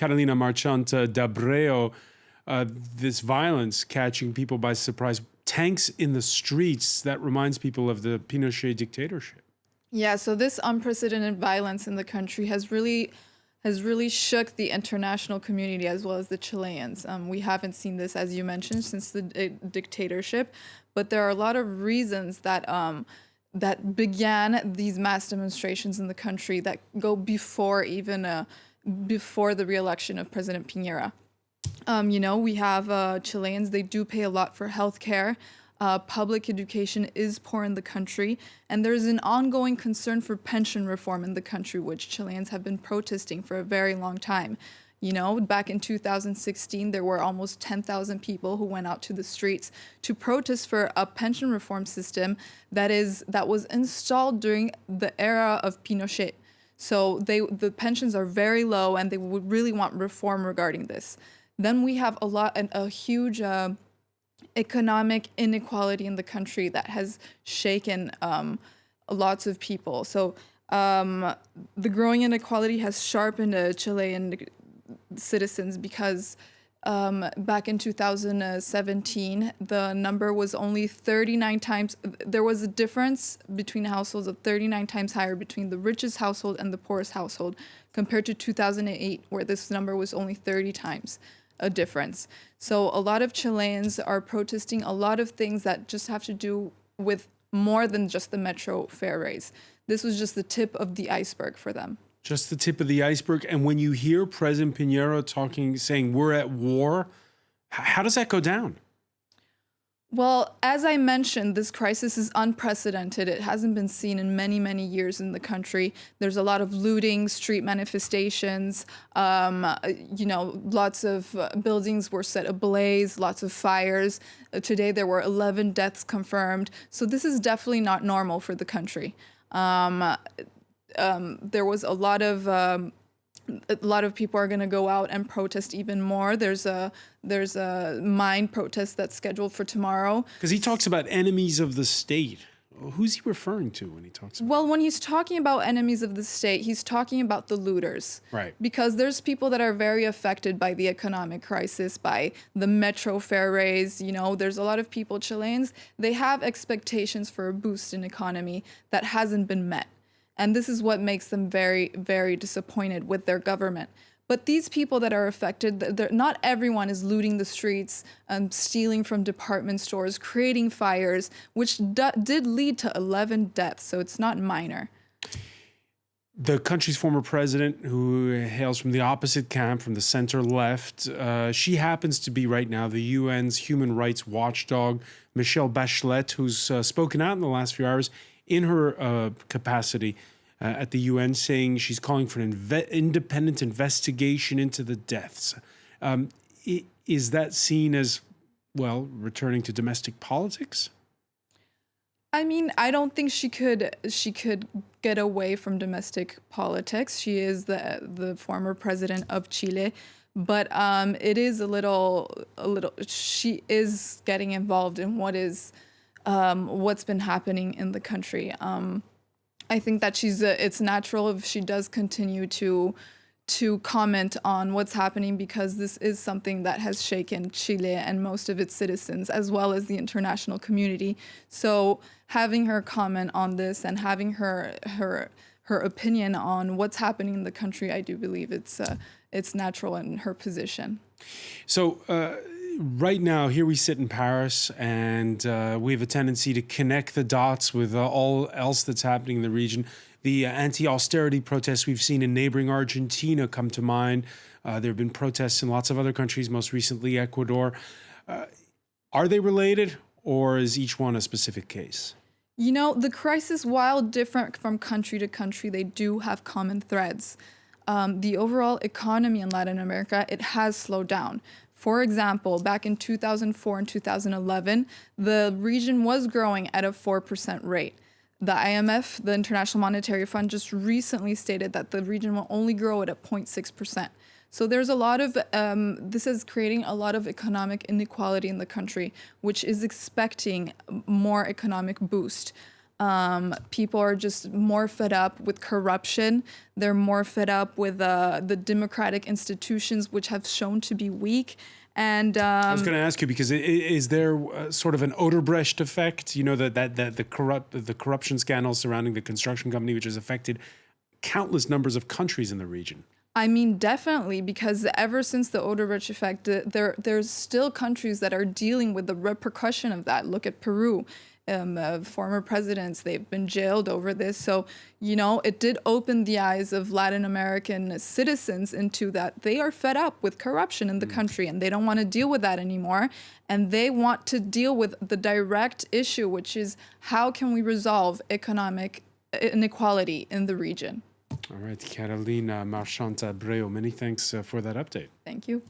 Catalina Marchant De Abreu, this violence catching people by surprise, tanks in the streets, that reminds people of the Pinochet dictatorship. Yeah, so this unprecedented violence in the country has really shook the international community as well as the Chileans. We haven't seen this, as you mentioned, since the dictatorship, but there are a lot of reasons that began these mass demonstrations in the country that go before before the re-election of President Piñera. We have Chileans, they do pay a lot for healthcare. Public education is poor in the country, and there's an ongoing concern for pension reform in the country, which Chileans have been protesting for a very long time. Back in 2016, there were almost 10,000 people who went out to the streets to protest for a pension reform system that was installed during the era of Pinochet. So the pensions are very low, and they would really want reform regarding this. Then we have a huge economic inequality in the country that has shaken lots of people. So the growing inequality has sharpened Chilean citizens because back in 2017, the number was only 39 times. There was a difference between households of 39 times higher between the richest household and the poorest household compared to 2008, where this number was only 30 times a difference. So a lot of Chileans are protesting a lot of things that just have to do with more than just the metro fare raise. This was just the tip of the iceberg for them. Just the tip of the iceberg. And when you hear President Piñera saying we're at war, how does that go down? Well, as I mentioned, this crisis is unprecedented. It hasn't been seen in many, many years in the country. There's a lot of looting, street manifestations, lots of buildings were set ablaze, lots of fires. Today there were 11 deaths confirmed. So this is definitely not normal for the country. There was a lot of people are going to go out and protest even more. There's a mine protest that's scheduled for tomorrow. Because he talks about enemies of the state. Who's he referring to when he talks about Well, when he's talking about enemies of the state, he's talking about the looters. Right. Because there's people that are very affected by the economic crisis, by the metro fare raise. There's a lot of people, Chileans, they have expectations for a boost in economy that hasn't been met. And this is what makes them very, very disappointed with their government. But these people that are affected, not everyone is looting the streets, stealing from department stores, creating fires, which did lead to 11 deaths. So it's not minor. The country's former president, who hails from the opposite camp, from the center left, she happens to be right now the UN's human rights watchdog, Michelle Bachelet, who's spoken out in the last few hours in her capacity at the UN, saying she's calling for an independent investigation into the deaths. Is that seen as, well, returning to domestic politics? I mean, I don't think she could get away from domestic politics. She is the former president of Chile, but it is a little. She is getting involved in what's been happening in the country. I think that it's natural if she does continue to comment on what's happening, because this is something that has shaken Chile and most of its citizens, as well as the international community. So having her comment on this and having her opinion on what's happening in the country, I do believe it's natural in her position. So right now, here we sit in Paris, and we have a tendency to connect the dots with all else that's happening in the region. The anti-austerity protests we've seen in neighboring Argentina come to mind. There have been protests in lots of other countries, most recently Ecuador. Are they related, or is each one a specific case? The crisis, while different from country to country, they do have common threads. The overall economy in Latin America, it has slowed down. For example, back in 2004 and 2011, the region was growing at a 4% rate. The IMF, the International Monetary Fund, just recently stated that the region will only grow at a 0.6%. So there's a lot of, this is creating a lot of economic inequality in the country, which is expecting more economic boost. People are just more fed up with corruption. They're more fed up with the democratic institutions, which have shown to be weak. And I was going to ask you, because is there sort of an Odebrecht effect? You know, that the corruption scandal surrounding the construction company, which has affected countless numbers of countries in the region. I mean, definitely, because ever since the Odebrecht effect, there's still countries that are dealing with the repercussion of that. Look at Peru. Former presidents, they've been jailed over this. So, you know, it did open the eyes of Latin American citizens into that they are fed up with corruption in the country and they don't want to deal with that anymore. And they want to deal with the direct issue, which is how can we resolve economic inequality in the region? All right, Catalina Marchant De Abreu, many thanks for that update. Thank you.